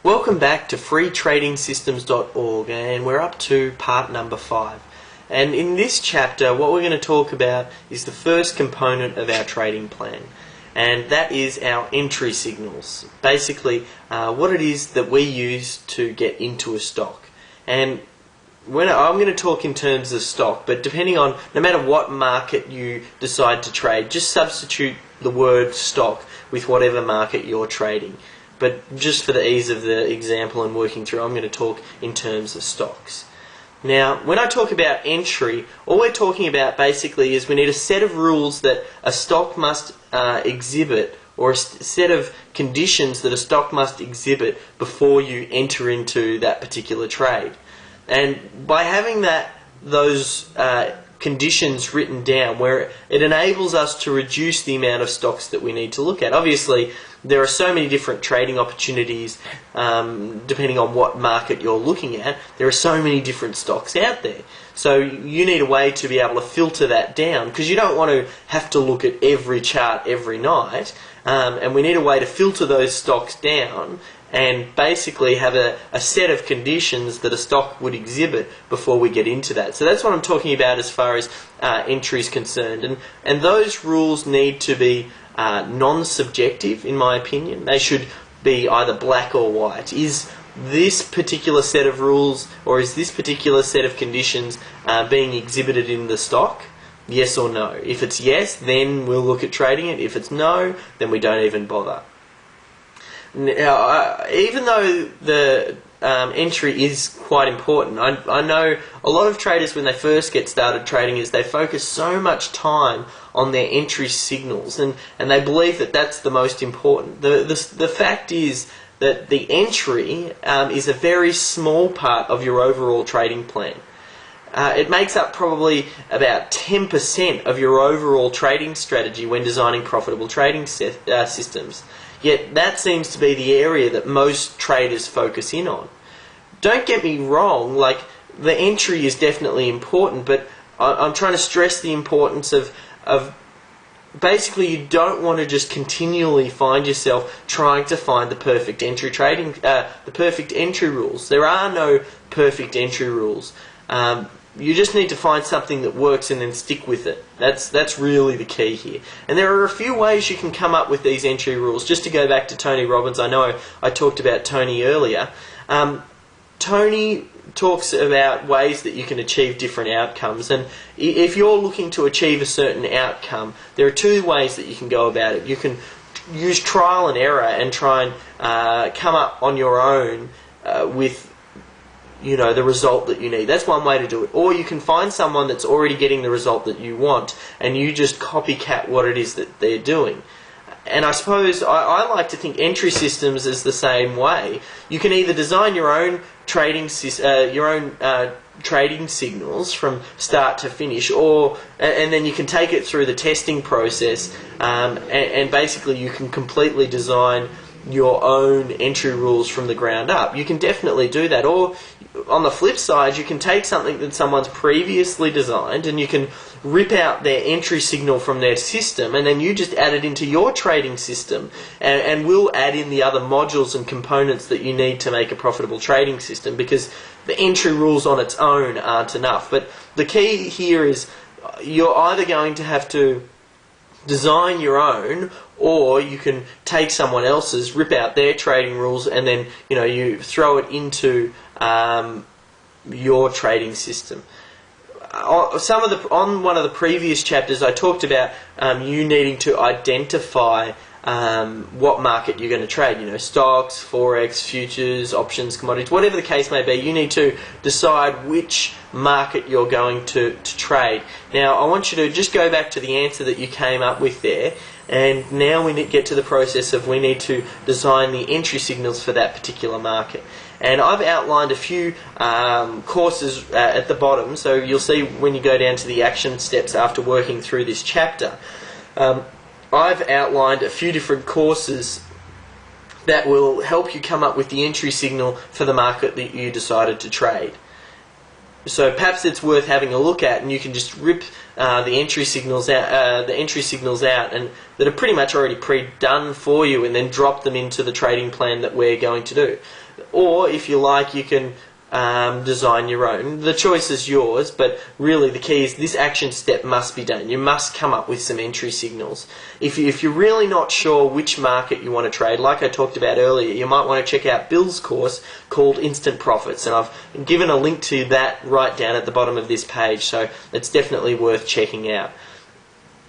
Welcome back to freetradingsystems.org, and we're up to part number 5. And in this chapter, what we're going to talk about is the first component of our trading plan, and that is our entry signals. Basically, what it is that we use to get into a stock. And I'm going to talk in terms of stock, but depending on, no matter what market you decide to trade, just substitute the word stock with whatever market you're trading. But just for the ease of the example and working through, I'm going to talk in terms of stocks. Now, when I talk about entry, all we're talking about basically is we need a set of rules that a stock must exhibit, or a set of conditions that a stock must exhibit before you enter into that particular trade. And by having those conditions written down, where it enables us to reduce the amount of stocks that we need to look at. Obviously, there are so many different trading opportunities depending on what market you're looking at. There are so many different stocks out there. So you need a way to be able to filter that down, because you don't want to have to look at every chart every night, and we need a way to filter those stocks down and basically have a set of conditions that a stock would exhibit before we get into that. So that's what I'm talking about as far as entry is concerned. And those rules need to be non-subjective, in my opinion. They should be either black or white. Is this particular set of rules, or is this particular set of conditions being exhibited in the stock? Yes or no? If it's yes, then we'll look at trading it. If it's no, then we don't even bother. Now, even though the entry is quite important, I know a lot of traders, when they first get started trading, is they focus so much time on their entry signals, and they believe that that's the most important. The fact is that the entry is a very small part of your overall trading plan. It makes up probably about 10% of your overall trading strategy when designing profitable trading systems. Yet that seems to be the area that most traders focus in on. Don't get me wrong, like, the entry is definitely important, but I'm trying to stress the importance of basically, you don't want to just continually find yourself trying to find the perfect entry the perfect entry rules. There are no perfect entry rules. You just need to find something that works and then stick with it. That's really the key here. And there are a few ways you can come up with these entry rules. Just to go back to Tony Robbins, I know I talked about Tony earlier. Tony talks about ways that you can achieve different outcomes, and if you're looking to achieve a certain outcome, there are 2 ways that you can go about it. You can use trial and error and try and come up on your own with the result that you need. That's one way to do it. Or you can find someone that's already getting the result that you want, and you just copycat what it is that they're doing. And I suppose I like to think entry systems is the same way. You can either design your own trading trading signals from start to finish, and then you can take it through the testing process, and basically you can completely design your own entry rules from the ground up. You can definitely do that. Or on the flip side, you can take something that someone's previously designed and you can rip out their entry signal from their system, and then you just add it into your trading system, and we'll add in the other modules and components that you need to make a profitable trading system, because the entry rules on its own aren't enough. But the key here is you're either going to have to design your own, or you can take someone else's, rip out their trading rules, and then you throw it into your trading system. On one of the previous chapters, I talked about you needing to identify what market you're going to trade. Stocks, forex, futures, options, commodities, whatever the case may be. You need to decide which market you're going to trade. Now, I want you to just go back to the answer that you came up with there, and now we need to get to the process of we need to design the entry signals for that particular market. And I've outlined a few courses at the bottom, so you'll see when you go down to the action steps after working through this chapter. I've outlined a few different courses that will help you come up with the entry signal for the market that you decided to trade. So perhaps it's worth having a look at, and you can just rip the entry signals out, and that are pretty much already pre-done for you, and then drop them into the trading plan that we're going to do. Or if you like, you can design your own. The choice is yours, but really the key is this action step must be done. You must come up with some entry signals. If you're really not sure which market you want to trade, like I talked about earlier, you might want to check out Bill's course called Instant Profits, and I've given a link to that right down at the bottom of this page, so it's definitely worth checking out.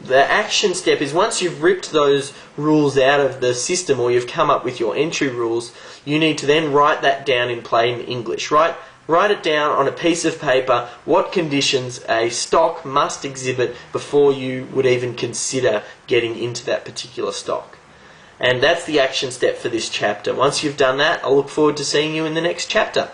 The action step is once you've ripped those rules out of the system, or you've come up with your entry rules, you need to then write that down in plain English. Write it down on a piece of paper what conditions a stock must exhibit before you would even consider getting into that particular stock. And that's the action step for this chapter. Once you've done that, I'll look forward to seeing you in the next chapter.